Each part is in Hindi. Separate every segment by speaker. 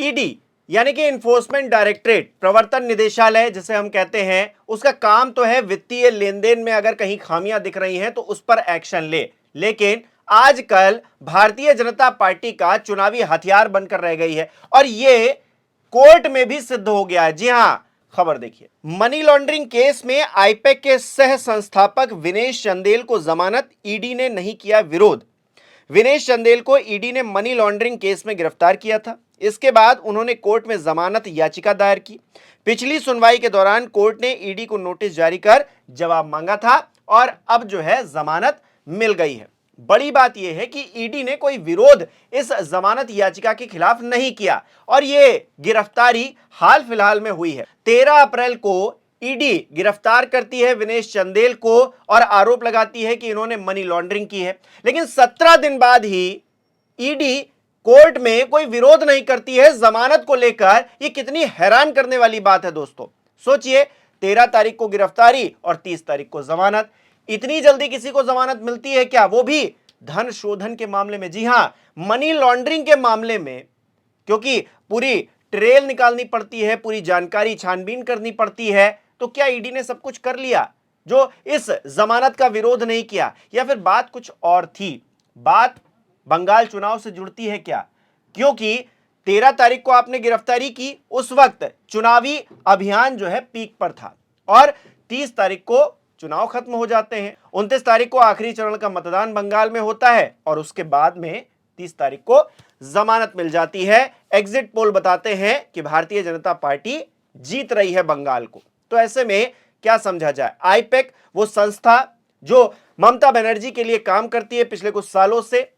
Speaker 1: ईडी यानी कि इन्फोर्समेंट डायरेक्टरेट, प्रवर्तन निदेशालय जिसे हम कहते हैं, उसका काम तो है वित्तीय लेन देन में अगर कहीं खामियां दिख रही हैं तो उस पर एक्शन ले। लेकिन आजकल भारतीय जनता पार्टी का चुनावी हथियार बनकर रह गई है और यह कोर्ट में भी सिद्ध हो गया है। जी हां, खबर देखिए। मनी लॉन्ड्रिंग केस में आईपैक के सह संस्थापक विनेश चंदेल को जमानत, ईडी ने नहीं किया विरोध। विनेश चंदेल को ईडी ने मनी लॉन्ड्रिंग केस में गिरफ्तार किया था। इसके बाद उन्होंने कोर्ट में जमानत याचिका दायर की। पिछली सुनवाई के दौरान कोर्ट ने ईडी को नोटिस जारी कर जवाब मांगा था और अब जो है जमानत मिल गई है। बड़ी बात यह है कि ईडी ने कोई विरोध इस जमानत याचिका के खिलाफ नहीं किया और यह गिरफ्तारी हाल फिलहाल में हुई है। 13 अप्रैल को ईडी गिरफ्तार करती है विनेश चंदेल को और आरोप लगाती है कि इन्होंने मनी लॉन्ड्रिंग की है। लेकिन 17 दिन बाद ही ईडी कोर्ट में कोई विरोध नहीं करती है जमानत को लेकर। यह कितनी हैरान करने वाली बात है दोस्तों। सोचिए, 13 तारीख को गिरफ्तारी और 30 तारीख को जमानत। इतनी जल्दी किसी को जमानत मिलती है क्या, वो भी धन शोधन के मामले में। जी हां, मनी लॉन्ड्रिंग के मामले में, क्योंकि पूरी ट्रेल निकालनी पड़ती है, पूरी जानकारी छानबीन करनी पड़ती है। तो क्या ईडी ने सब कुछ कर लिया जो इस जमानत का विरोध नहीं किया, या फिर बात कुछ और थी? बात बंगाल चुनाव से जुड़ती है क्या? क्योंकि 13 तारीख को आपने गिरफ्तारी की, उस वक्त चुनावी अभियान जो है पीक पर था और 30 तारीख को चुनाव खत्म हो जाते हैं। 29 तारीख को आखिरी चरण का मतदान बंगाल में होता है और उसके बाद में 30 तारीख को जमानत मिल जाती है। एग्जिट पोल बताते हैं कि भारतीय जनता पार्टी जीत रही है बंगाल को। तो ऐसे में क्या समझा जाए? आईपैक, वो संस्था जो ममता बनर्जी के लिए काम करती है पिछले कुछ सालों से,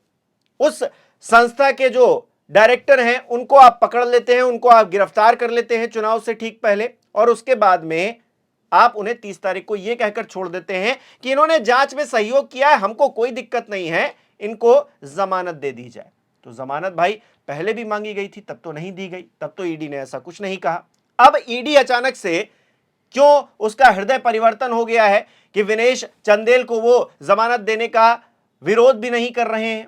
Speaker 1: उस संस्था के जो डायरेक्टर हैं उनको आप पकड़ लेते हैं, उनको आप गिरफ्तार कर लेते हैं चुनाव से ठीक पहले, और उसके बाद में आप उन्हें 30 तारीख को यह कहकर छोड़ देते हैं कि इन्होंने जांच में सहयोग किया है, हमको कोई दिक्कत नहीं है, इनको जमानत दे दी जाए। तो जमानत भाई पहले भी मांगी गई थी, तब तो नहीं दी गई, तब तो ईडी ने ऐसा कुछ नहीं कहा। अब ईडी अचानक से क्यों उसका हृदय परिवर्तन हो गया है कि विनेश चंदेल को वो जमानत देने का विरोध भी नहीं कर रहे हैं?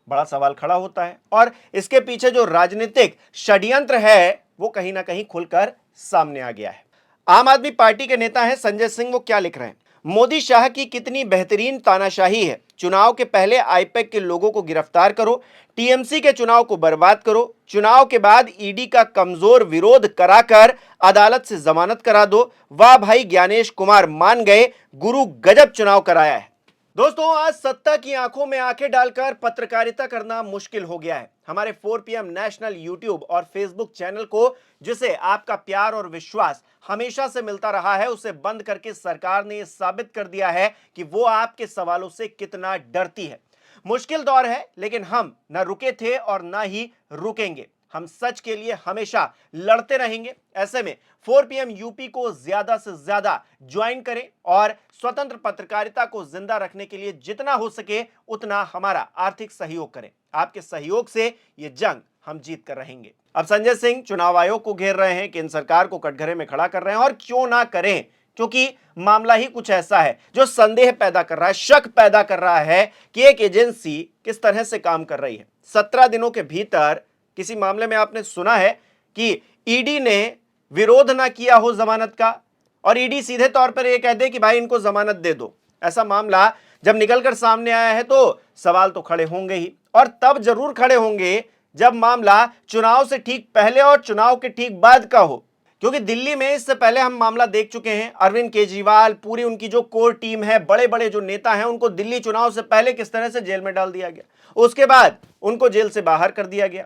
Speaker 1: बड़ा सवाल खड़ा होता है और इसके पीछे जो राजनीतिक षड्यंत्र है वो कहीं ना कहीं खुलकर सामने आ गया है। आम आदमी पार्टी के नेता हैं संजय सिंह, वो क्या लिख रहे हैं? मोदी शाह की कितनी बेहतरीन तानाशाही है। चुनाव के पहले आईपैक के लोगों को गिरफ्तार करो, टीएमसी के चुनाव को बर्बाद करो, चुनाव के बाद ईडी का कमजोर विरोध कराकर अदालत से जमानत करा दो। वाह भाई, ज्ञानेश कुमार मान गए, गुरु गजब चुनाव कराया है। दोस्तों, आज सत्ता की आंखों में आंखें डालकर पत्रकारिता करना मुश्किल हो गया है। हमारे 4 PM नेशनल यूट्यूब और फेसबुक चैनल को, जिसे आपका प्यार और विश्वास हमेशा से मिलता रहा है, उसे बंद करके सरकार ने यह साबित कर दिया है कि वो आपके सवालों से कितना डरती है। मुश्किल दौर है, लेकिन हम न रुके थे और न ही रुकेंगे। हम सच के लिए हमेशा लड़ते रहेंगे। ऐसे में 4 PM यूपी को ज्यादा से ज्यादा ज्वाइन करें और स्वतंत्र पत्रकारिता को जिंदा रखने के लिए जितना हो सके उतना हमारा आर्थिक सहयोग करें। आपके सहयोग से ये जंग हम जीत कर रहेंगे। अब संजय सिंह चुनाव आयोग को घेर रहे हैं, केंद्र सरकार को कटघरे में खड़ा कर रहे हैं, और क्यों ना करें, क्योंकि मामला ही कुछ ऐसा है जो संदेह पैदा कर रहा है, शक पैदा कर रहा है कि एक एजेंसी किस तरह से काम कर रही है। 17 दिनों के भीतर किसी मामले में आपने सुना है कि ईडी ने विरोध ना किया हो जमानत का और ईडी सीधे तौर पर यह कह दे कि भाई इनको जमानत दे दो? ऐसा मामला जब निकलकर सामने आया है तो सवाल तो खड़े होंगे ही, और तब जरूर खड़े होंगे जब मामला चुनाव से ठीक पहले और चुनाव के ठीक बाद का हो। क्योंकि दिल्ली में इससे पहले हम मामला देख चुके हैं। अरविंद केजरीवाल, पूरी उनकी जो कोर टीम है, बड़े बड़े जो नेता हैं, उनको दिल्ली चुनाव से पहले किस तरह से जेल में डाल दिया गया, उसके बाद उनको जेल से बाहर कर दिया गया।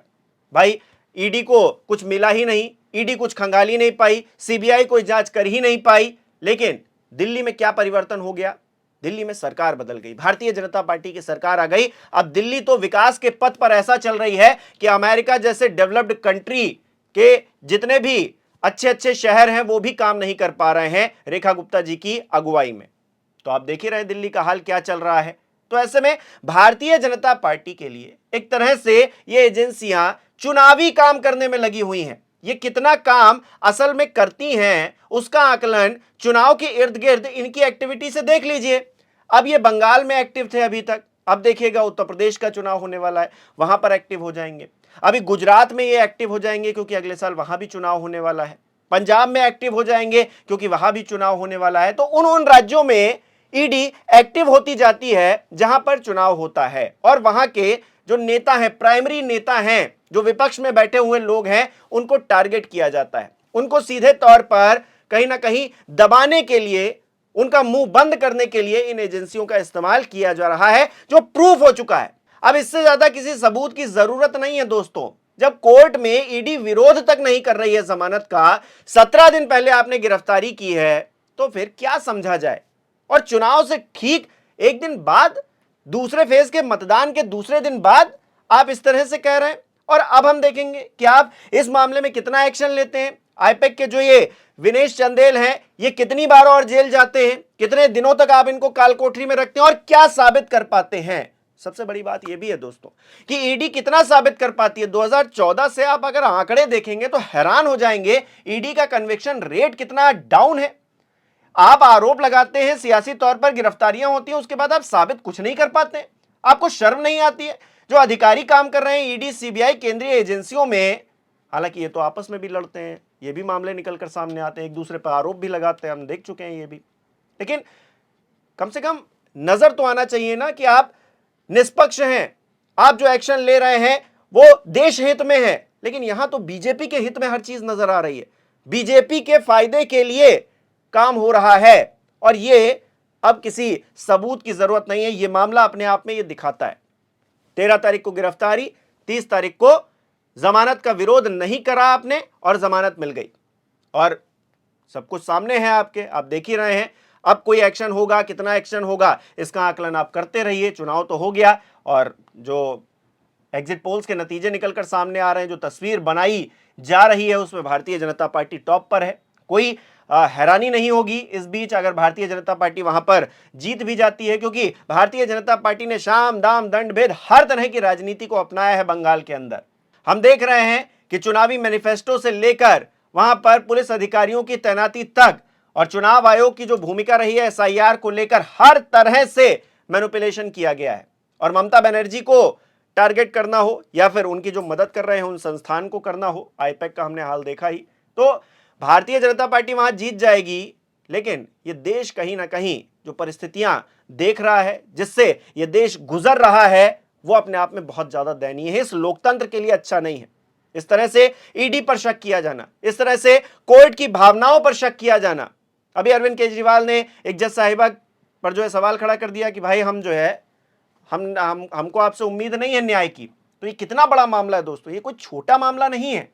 Speaker 1: भाई ईडी को कुछ मिला ही नहीं, ईडी कुछ खंगाली नहीं पाई, सीबीआई कोई जांच कर ही नहीं पाई। लेकिन दिल्ली में क्या परिवर्तन हो गया? दिल्ली में सरकार बदल गई, भारतीय जनता पार्टी की सरकार आ गई। अब दिल्ली तो विकास के पथ पर ऐसा चल रही है कि अमेरिका जैसे डेवलप्ड कंट्री के जितने भी अच्छे अच्छे शहर हैं वो भी काम नहीं कर पा रहे हैं रेखा गुप्ता जी की अगुवाई में। तो आप देख ही रहे दिल्ली का हाल क्या चल रहा है। तो ऐसे में भारतीय जनता पार्टी के लिए एक तरह से ये एजेंसियां चुनावी काम करने में लगी हुई हैं। ये कितना काम असल में करती हैं उसका आकलन चुनाव के इर्द गिर्द इनकी एक्टिविटी से देख लीजिए। अब ये बंगाल में एक्टिव थे अभी तक, अब देखिएगा उत्तर प्रदेश का चुनाव होने वाला है, वहां पर एक्टिव हो जाएंगे। अभी गुजरात में ये एक्टिव हो जाएंगे क्योंकि अगले साल वहां भी चुनाव होने वाला है। पंजाब में एक्टिव हो जाएंगे क्योंकि वहां भी चुनाव होने वाला है। तो उन राज्यों में ईडी एक्टिव होती जाती है जहां पर चुनाव होता है, और वहां के जो नेता हैं, प्राइमरी नेता हैं, जो विपक्ष में बैठे हुए लोग हैं, उनको टारगेट किया जाता है। उनको सीधे तौर पर कहीं ना कहीं दबाने के लिए, उनका मुंह बंद करने के लिए इन एजेंसियों का इस्तेमाल किया जा रहा है, जो प्रूफ हो चुका है। अब इससे ज्यादा किसी सबूत की जरूरत नहीं है दोस्तों। जब कोर्ट में ईडी विरोध तक नहीं कर रही है जमानत का, 17 दिन पहले आपने गिरफ्तारी की है, तो फिर क्या समझा जाए। और चुनाव से ठीक एक दिन बाद, दूसरे फेज के मतदान के दूसरे दिन बाद आप इस तरह से कह रहे हैं। और अब हम देखेंगे कि आप इस मामले में कितना एक्शन लेते हैं। आईपैक के जो ये विनेश चंदेल हैं, ये कितनी बार और जेल जाते हैं, कितने दिनों तक आप इनको कालकोठरी में रखते हैं और क्या साबित कर पाते हैं। सबसे बड़ी बात यह भी है दोस्तों कि ईडी कितना साबित कर पाती है। 2014 से आप अगर आंकड़े देखेंगे तो हैरान हो जाएंगे, ईडी का कन्विक्शन रेट कितना डाउन है। आप आरोप लगाते हैं, सियासी तौर पर गिरफ्तारियां होती हैं, उसके बाद आप साबित कुछ नहीं कर पाते। आपको शर्म नहीं आती है? जो अधिकारी काम कर रहे हैं ईडी, सीबीआई, केंद्रीय एजेंसियों में, हालांकि ये तो आपस में भी लड़ते हैं, ये भी मामले निकल कर सामने आते हैं, एक दूसरे पर आरोप भी लगाते हैं, हम देख चुके हैं ये भी। लेकिन कम से कम नजर तो आना चाहिए ना कि आप निष्पक्ष हैं, आप जो एक्शन ले रहे हैं वो देश हित में है। लेकिन यहां तो बीजेपी के हित में हर चीज नजर आ रही है, बीजेपी के फायदे के लिए काम हो रहा है। और ये अब किसी सबूत की जरूरत नहीं है, ये मामला अपने आप में ये दिखाता है। 13 तारीख को गिरफ्तारी, 30 तारीख को जमानत का विरोध नहीं करा आपने और जमानत मिल गई, और सब कुछ सामने है आपके, आप देख ही रहे हैं। अब कोई एक्शन होगा, कितना एक्शन होगा, इसका आकलन आप करते रहिए। चुनाव तो हो गया, और जो एग्जिट पोल्स के नतीजे निकलकर सामने आ रहे हैं, जो तस्वीर बनाई जा रही है, उसमें भारतीय जनता पार्टी टॉप पर है। कोई हैरानी नहीं होगी इस बीच अगर भारतीय जनता पार्टी वहां पर जीत भी जाती है, क्योंकि भारतीय जनता पार्टी ने शाम दाम दंड भेद हर तरह की राजनीति को अपनाया है बंगाल के अंदर। हम देख रहे हैं कि चुनावी मैनिफेस्टो से लेकर वहां पर पुलिस अधिकारियों की तैनाती तक, और चुनाव आयोग की जो भूमिका रही है एसआईआर को लेकर, हर तरह से मैनिपुलेशन किया गया है। और ममता बनर्जी को टारगेट करना हो या फिर उनकी जो मदद कर रहे हैं उन संस्थान को करना हो, आईपैक का हमने हाल देखा ही। तो भारतीय जनता पार्टी वहां जीत जाएगी, लेकिन ये देश कहीं ना कहीं जो परिस्थितियां देख रहा है, जिससे ये देश गुजर रहा है, वो अपने आप में बहुत ज्यादा दयनीय है, इस लोकतंत्र के लिए अच्छा नहीं है। इस तरह से ईडी पर शक किया जाना, इस तरह से कोर्ट की भावनाओं पर शक किया जाना। अभी अरविंद केजरीवाल ने एक जज साहिबा पर जो है सवाल खड़ा कर दिया कि भाई हम जो है हमको आपसे उम्मीद नहीं है न्याय की। तो ये कितना बड़ा मामला है दोस्तों, ये कोई छोटा मामला नहीं है।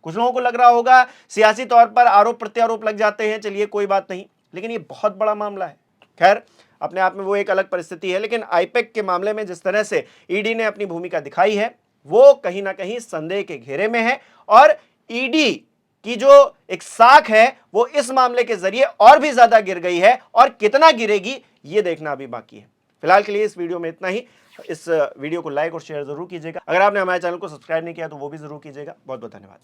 Speaker 1: कुछ लोगों को लग रहा होगा सियासी तौर पर आरोप प्रत्यारोप लग जाते हैं, चलिए कोई बात नहीं, लेकिन ये बहुत बड़ा मामला है। खैर, अपने आप में वो एक अलग परिस्थिति है, लेकिन आईपैक के मामले में जिस तरह से ईडी ने अपनी भूमिका दिखाई है, वो कहीं ना कहीं संदेह के घेरे में है। और ईडी की जो एक साख है वो इस मामले के जरिए और भी ज्यादा गिर गई है, और कितना गिरेगी ये देखना अभी बाकी है। फिलहाल के लिए इस वीडियो में इतना ही। इस वीडियो को लाइक और शेयर जरूर कीजिएगा। अगर आपने हमारे चैनल को सब्सक्राइब नहीं किया तो वो भी जरूर कीजिएगा। बहुत बहुत धन्यवाद।